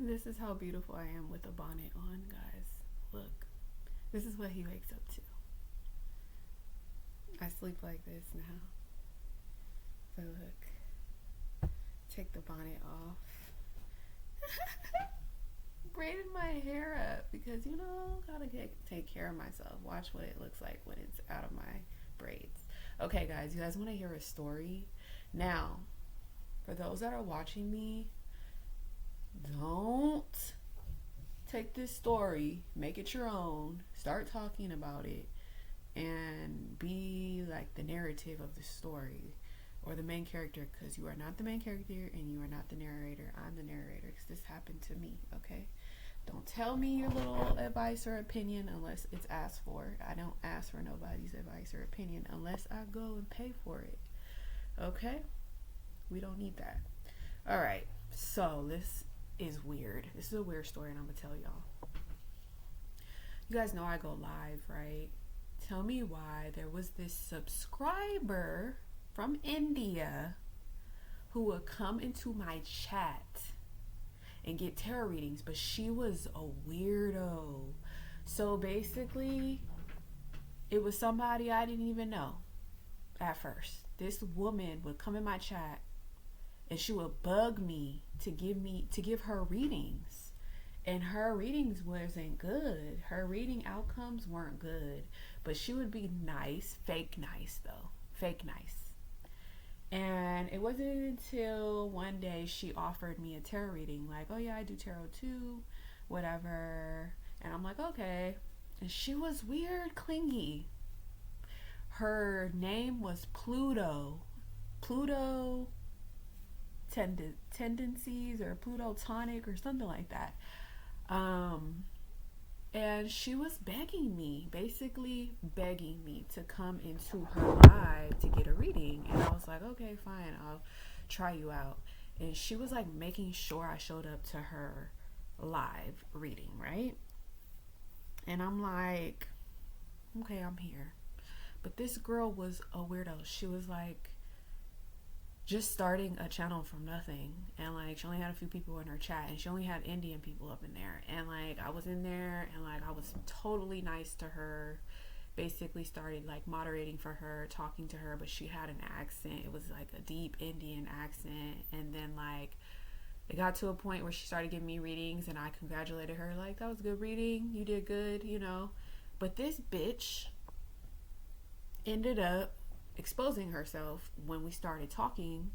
This is how beautiful I am with a bonnet on, guys. Look, this is what he wakes up to. I sleep like this now. But look, take the bonnet off. Braided my hair up because, gotta take care of myself. Watch what it looks like when it's out of my braids. Okay, guys, you guys want to hear a story? Now, for those that are watching me, don't take this story, make it your own, start talking about it, and be like the narrative of the story or the main character, because you are not the main character and you are not the narrator. I'm the narrator because this happened to me, okay? Don't tell me your little advice or opinion unless it's asked for. I don't ask for nobody's advice or opinion unless I go and pay for it, okay? We don't need that. All right, so this is weird. This is a weird story, and I'm gonna tell y'all. You guys know I go live, right? Tell me why there was this subscriber from India who would come into my chat and get tarot readings, but she was a weirdo. So basically, it was somebody I didn't even know at first. This woman would come in my chat and she would bug me to give her readings. And her readings wasn't good. Her reading outcomes weren't good. But she would be nice, fake nice though. Fake nice. And it wasn't until one day she offered me a tarot reading, like, oh yeah, I do tarot too, whatever. And I'm like, okay. And she was weird, clingy. Her name was Pluto. Pluto tendencies or Plutonic or something like that. And she was basically begging me to come into her live to get a reading. And I was like, okay, fine, I'll try you out. And she was like making sure I showed up to her live reading, right? And I'm like, okay, I'm here. But this girl was a weirdo. She was like just starting a channel from nothing, and like she only had a few people in her chat, and she only had Indian people up in there, and like I was in there and like I was totally nice to her, basically started like moderating for her, talking to her, but she had an accent. It was like a deep Indian accent. And then like it got to a point where she started giving me readings, and I congratulated her, like, that was a good reading, you did good, but this bitch ended up exposing herself when we started talking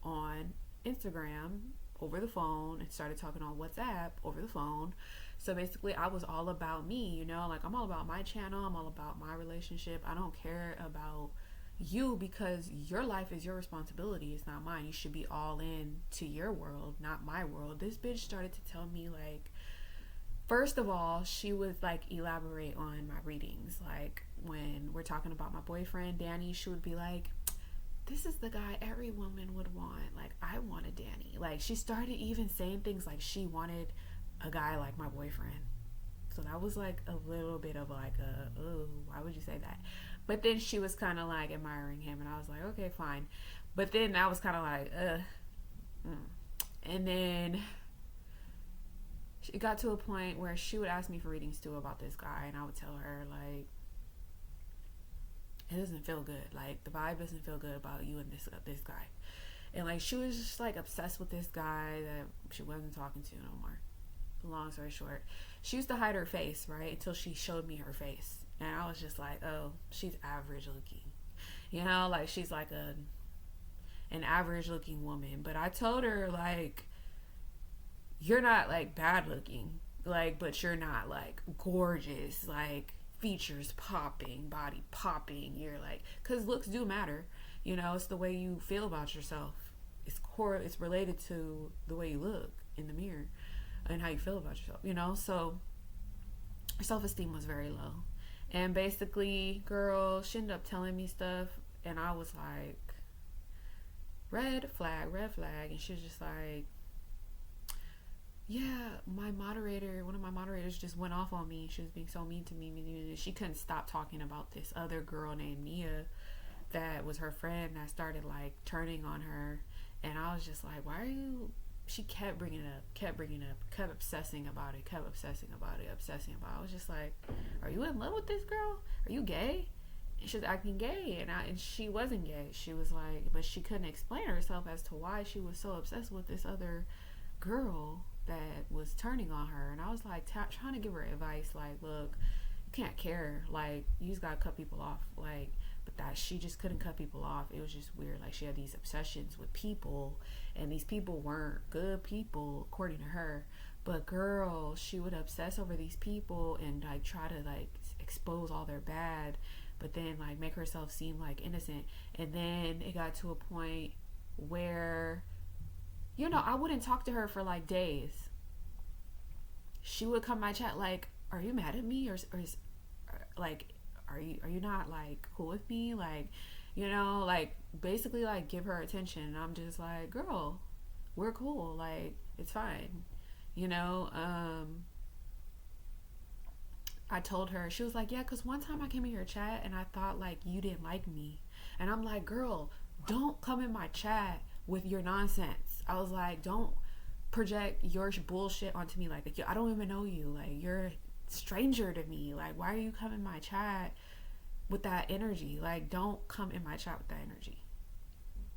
on Instagram over the phone and started talking on WhatsApp over the phone. So basically I was all about me, like I'm all about my channel, I'm all about my relationship. I don't care about you because your life is your responsibility, it's not mine. You should be all in to your world, not my world. This bitch started to tell me, like, first of all, she would like elaborate on my readings. Like when we're talking about my boyfriend, Danny, she would be like, this is the guy every woman would want. Like, I wanted Danny. Like, she started even saying things like she wanted a guy like my boyfriend. So that was like a little bit of like oh, why would you say that? But then she was kind of like admiring him, and I was like, okay, fine. But then I was kind of like, And then it got to a point where she would ask me for readings too about this guy, and I would tell her, like, it doesn't feel good. Like, the vibe doesn't feel good about you and this guy. And like she was just like obsessed with this guy that she wasn't talking to no more. Long story short, she used to hide her face, right, until she showed me her face, and I was just like, oh, she's average looking, like she's like an average looking woman. But I told her, like, you're not like bad looking, like, but you're not like gorgeous, like features popping, body popping. You're like, because looks do matter, it's the way you feel about yourself. It's related to the way you look in the mirror and how you feel about yourself, so her self-esteem was very low. And basically, girl, she ended up telling me stuff, and I was like, red flag. And she was just like, yeah, one of my moderators just went off on me. She was being so mean to me. She couldn't stop talking about this other girl named Nia that was her friend that started like turning on her. And I was just like, why are you she kept bringing it up, kept obsessing about it. I was just like, are you in love with this girl? Are you gay? And she was acting gay, and she wasn't gay. She was like, but she couldn't explain herself as to why she was so obsessed with this other girl that was turning on her. And I was like, trying to give her advice, like, look, you can't care, like, you just gotta cut people off, like. But that she just couldn't cut people off. It was just weird. Like, she had these obsessions with people, and these people weren't good people according to her. But girl, she would obsess over these people and like try to like expose all their bad, but then like make herself seem like innocent. And then it got to a point where, you know, I wouldn't talk to her for like days. She would come my chat like, are you mad at me, or like, are you not like cool with me, like, you know, like basically like give her attention. And I'm just like, girl, we're cool, like it's fine, you know. I told her, she was like, yeah, because one time I came in your chat and I thought like you didn't like me. And I'm like, girl, don't come in my chat with your nonsense. I was like, don't project your bullshit onto me. Like I don't even know you, like you're a stranger to me. Like, why are you coming in my chat with that energy? Like, don't come in my chat with that energy.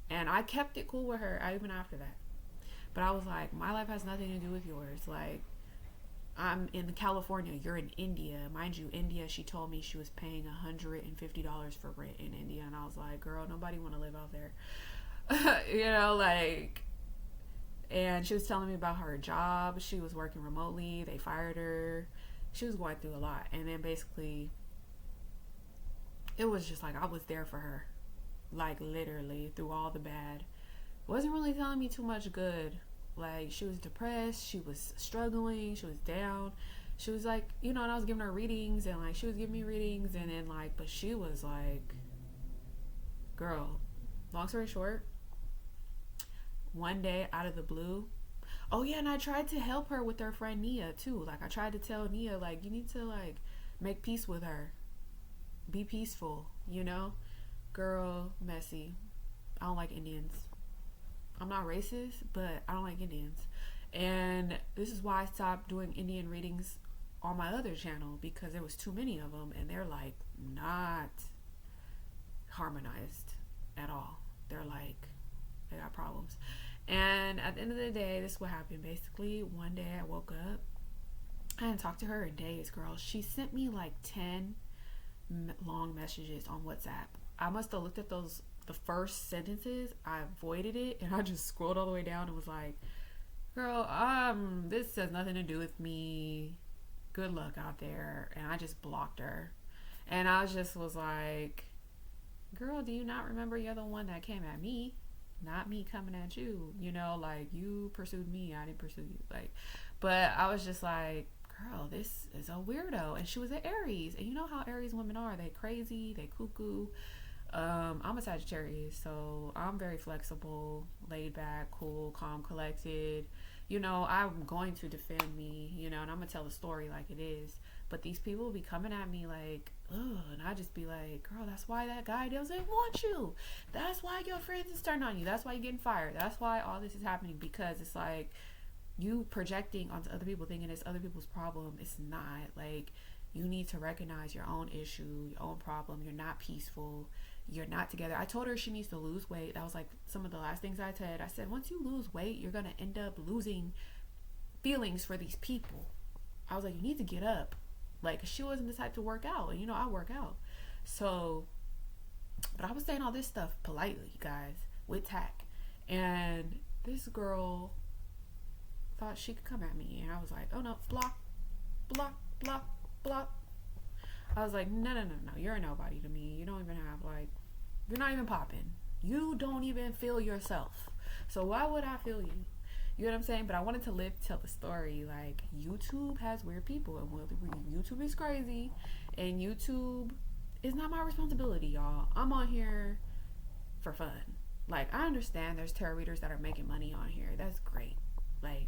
And I kept it cool with her even after that. But I was like, my life has nothing to do with yours. Like, I'm in California, you're in India. Mind you, India, she told me she was paying $150 for rent in India. And I was like, girl, nobody want to live out there. You know, like, and she was telling me about her job. She was working remotely. They fired her. She was going through a lot. And then basically, it was just like I was there for her. Like, literally, through all the bad. Wasn't really telling me too much good. Like, she was depressed. She was struggling. She was down. She was like, you know, and I was giving her readings. And, like, she was giving me readings. And then, like, but she was like, girl, long story short, one day out of the blue, oh yeah, and I tried to help her with her friend Nia too. Like, I tried to tell Nia, like, you need to like make peace with her, be peaceful, you know. Girl, messy. I don't like Indians. I'm not racist, but I don't like Indians. And this is why I stopped doing Indian readings on my other channel, because there was too many of them, and they're like not harmonized at all. They're like, they got problems. And at the end of the day, this is what happened. Basically, one day I woke up. I hadn't talked to her in days, girl. She sent me like 10 long messages on WhatsApp. I must have looked at those, the first sentences. I avoided it, and I just scrolled all the way down and was like, girl, this has nothing to do with me. Good luck out there. And I just blocked her. And I just was like, girl, do you not remember you're the one that came at me? Not me coming at you, you know, like, you pursued me, I didn't pursue you, like. But I was just like, girl, this is a weirdo. And she was an Aries, and you know how Aries women are. They crazy, they cuckoo. I'm a Sagittarius, so I'm very flexible, laid back, cool, calm, collected. You know, I'm going to defend me, you know, and I'm gonna tell the story like it is. But these people will be coming at me like, ugh, and I just be like, girl, that's why that guy doesn't want you. That's why your friends is turned on you. That's why you're getting fired. That's why all this is happening, because it's like you projecting onto other people, thinking it's other people's problem. It's not. Like, you need to recognize your own issue, your own problem. You're not peaceful. You're not together. I told her she needs to lose weight. That was like some of the last things I said. I said, once you lose weight, you're going to end up losing feelings for these people. I was like, you need to get up. Like, she wasn't the type to work out. And, you know, I work out. So, but I was saying all this stuff politely, guys, with tact. And this girl thought she could come at me. And I was like, oh, no, block, block, block, block. I was like, no. You're a nobody to me. You don't even have, like, you're not even popping. You don't even feel yourself. So why would I feel you? You know what I'm saying? But I wanted to tell the story. Like, YouTube has weird people, and YouTube is crazy, and YouTube is not my responsibility, y'all. I'm on here for fun. Like, I understand there's tarot readers that are making money on here. That's great. Like,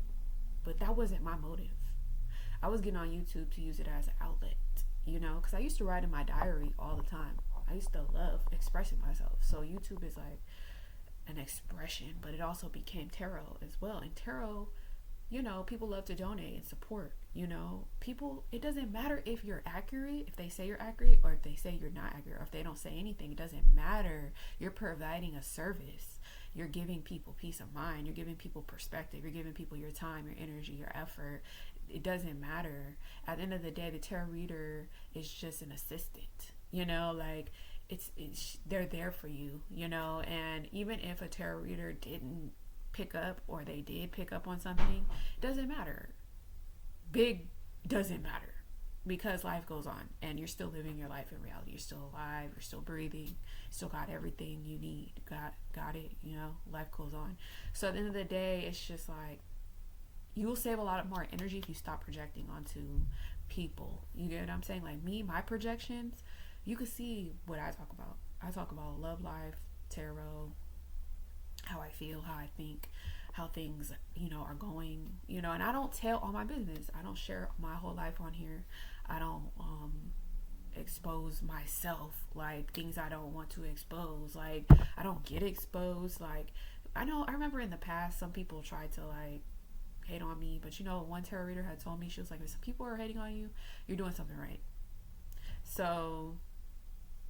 but that wasn't my motive. I was getting on YouTube to use it as an outlet, you know, because I used to write in my diary all the time. I used to love expressing myself. So YouTube is like, an expression, but it also became tarot as well. And tarot, you know, people love to donate and support. You know, people, it doesn't matter if you're accurate, if they say you're accurate, or if they say you're not accurate, or if they don't say anything. It doesn't matter. You're providing a service. You're giving people peace of mind. You're giving people perspective. You're giving people your time, your energy, your effort. It doesn't matter. At the end of the day, the tarot reader is just an assistant. You know, like, it's they're there for you, you know. And even if a tarot reader didn't pick up, or they did pick up on something, it doesn't matter. Big doesn't matter, because life goes on and you're still living your life in reality. You're still alive, you're still breathing, you still got everything you need, got it, you know. Life goes on. So at the end of the day, it's just like, you will save a lot more energy if you stop projecting onto people. You get what I'm saying? Like me, my projections, you can see what I talk about. I talk about love life, tarot, how I feel, how I think, how things, you know, are going, you know. And I don't tell all my business. I don't share my whole life on here. I don't expose myself, like things I don't want to expose. Like, I don't get exposed. Like, I remember in the past some people tried to like hate on me, but you know, one tarot reader had told me, she was like, if some people are hating on you, you're doing something right. So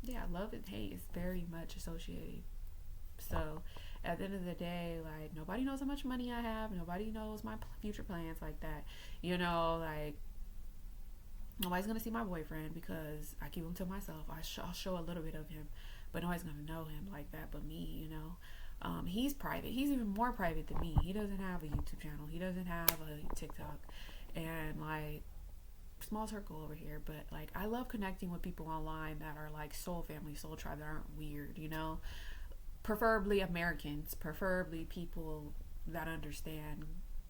yeah, love and hate is very much associated. So at the end of the day, like, nobody knows how much money I have. Nobody knows my future plans like that. You know, like, nobody's going to see my boyfriend because I keep him to myself. I'll show a little bit of him, but nobody's going to know him like that but me, you know. He's private. He's even more private than me. He doesn't have a YouTube channel. He doesn't have a TikTok. And, like, small circle over here. But, like, I love connecting with people online that are, like, soul family, soul tribe, that aren't weird, you know. Preferably Americans, preferably people that understand,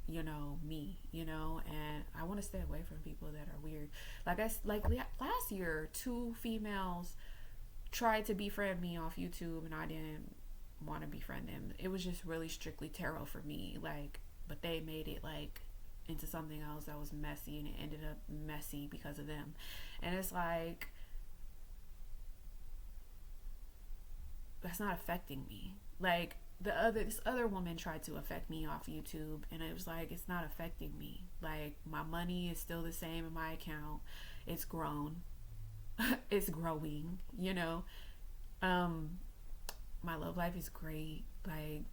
you know, me, you know. And I want to stay away from people that are weird. Like last year, 2 females tried to befriend me off YouTube, and I didn't want to befriend them. It was just really strictly tarot for me, like, but they made it like into something else that was messy, and it ended up messy because of them. And it's like, that's not affecting me. Like, this other woman tried to affect me off YouTube, and it was like, it's not affecting me. Like, my money is still the same in my account. It's grown. It's growing, you know. My love life is great. Like,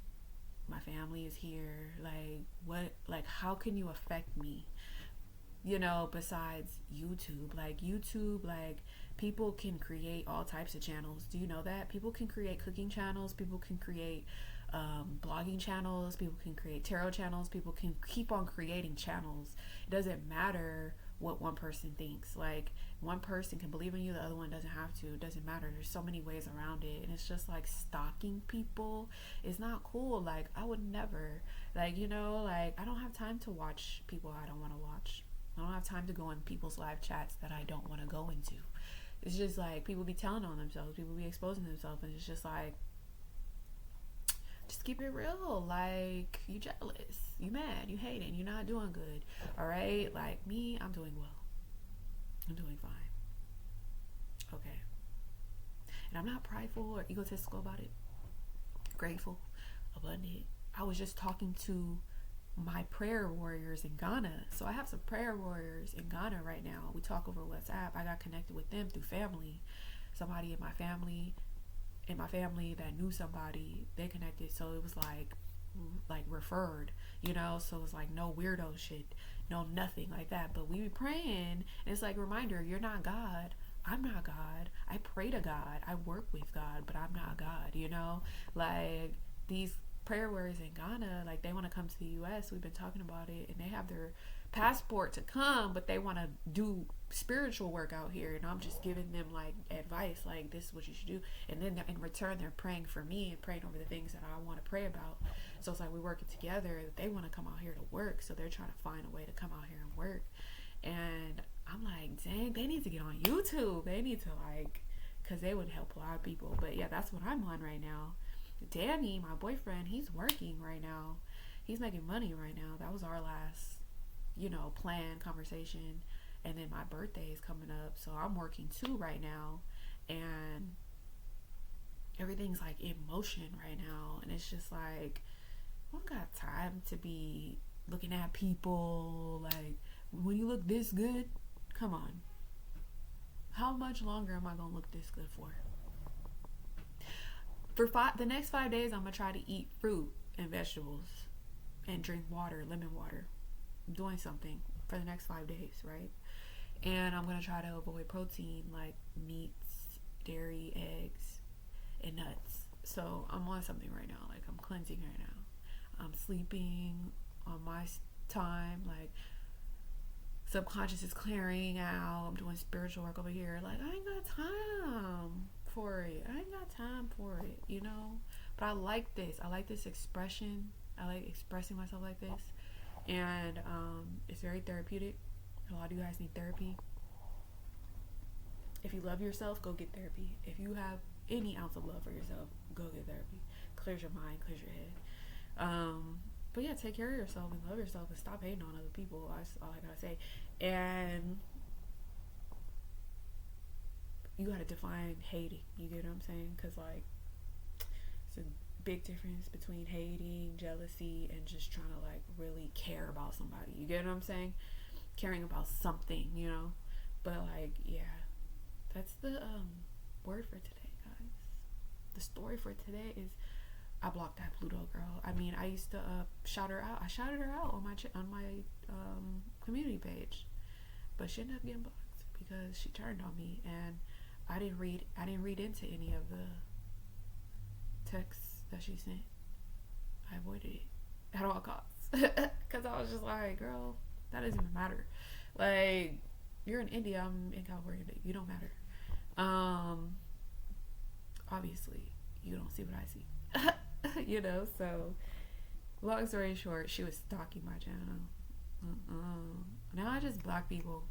my family is here. Like, how can you affect me? You know, besides YouTube. Like, people can create all types of channels. Do you know that? People can create cooking channels. People can create blogging channels. People can create tarot channels. People can keep on creating channels. It doesn't matter what one person thinks. Like, one person can believe in you, the other one doesn't have to. It doesn't matter. There's so many ways around it. And it's just like, stalking people is not cool. Like, I would never. Like, you know, like, I don't have time to watch people I don't want to watch. I don't have time to go in people's live chats that I don't want to go into. It's just like, people be telling on themselves, people be exposing themselves, and it's just like, just keep it real. Like, you jealous, you mad, you hating, you're not doing good. All right, like me, I'm doing well. I'm doing fine. Okay. And I'm not prideful or egotistical about it. Grateful, abundant. I was just talking to my prayer warriors in Ghana. So I have some prayer warriors in Ghana right now. We talk over WhatsApp. I got connected with them through family. Somebody in my family that knew somebody, they connected. So it was like referred, you know. So it was like, no weirdo shit, no nothing like that. But we be praying, and it's like, reminder, you're not God. I'm not God. I pray to God. I work with God, but I'm not God, you know. Like, these prayer warriors in Ghana, like, they want to come to the US. We've been talking about it, and they have their passport to come, but they want to do spiritual work out here, and I'm just giving them like advice, like, this is what you should do. And then in return, they're praying for me and praying over the things that I want to pray about. So it's like, we're working together. They want to come out here to work, so they're trying to find a way to come out here and work. And I'm like, dang, they need to get on YouTube. They need to, like, because they would help a lot of people. But yeah, that's what I'm on right now. Danny, my boyfriend, he's working right now. He's making money right now. That was our last, plan, conversation. And then my birthday is coming up, so I'm working too right now. And everything's like in motion right now, and it's just like I don't got time to be looking at people like, when you look this good, come on, how much longer am I gonna look this good for? The next 5 days, I'm gonna try to eat fruit and vegetables and drink water, lemon water. I'm doing something for the next 5 days, right? And I'm gonna try to avoid protein like meats, dairy, eggs, and nuts. So I'm on something right now. Like, I'm cleansing right now. I'm sleeping on my time. Like, subconscious is clearing out. I'm doing spiritual work over here. Like, I ain't got time for it. You know? But I like this. I like this expression. I like expressing myself like this. And it's very therapeutic. A lot of you guys need therapy. If you love yourself, go get therapy. If you have any ounce of love for yourself, go get therapy. Clears your mind, clears your head. But yeah, take care of yourself and love yourself and stop hating on other people. That's all I gotta say. And you gotta define hating. You get what I'm saying? Because, like, it's a big difference between hating, jealousy, and just trying to, like, really care about somebody. You get what I'm saying? Caring about something, you know? But, like, yeah. That's the word for today, guys. The story for today is I blocked that Pluto girl. I mean, I used to shout her out. I shouted her out on my community page, but she ended up getting blocked because she turned on me, and I didn't read into any of the texts that she sent. I avoided it at all costs because I was just like, girl, that doesn't even matter. Like, you're in India, I'm in California. You don't matter. Obviously, you don't see what I see. You know, so long story short, she was stalking my channel. Now I just block people.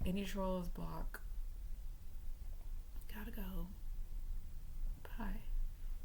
Any trolls, block. Gotta go.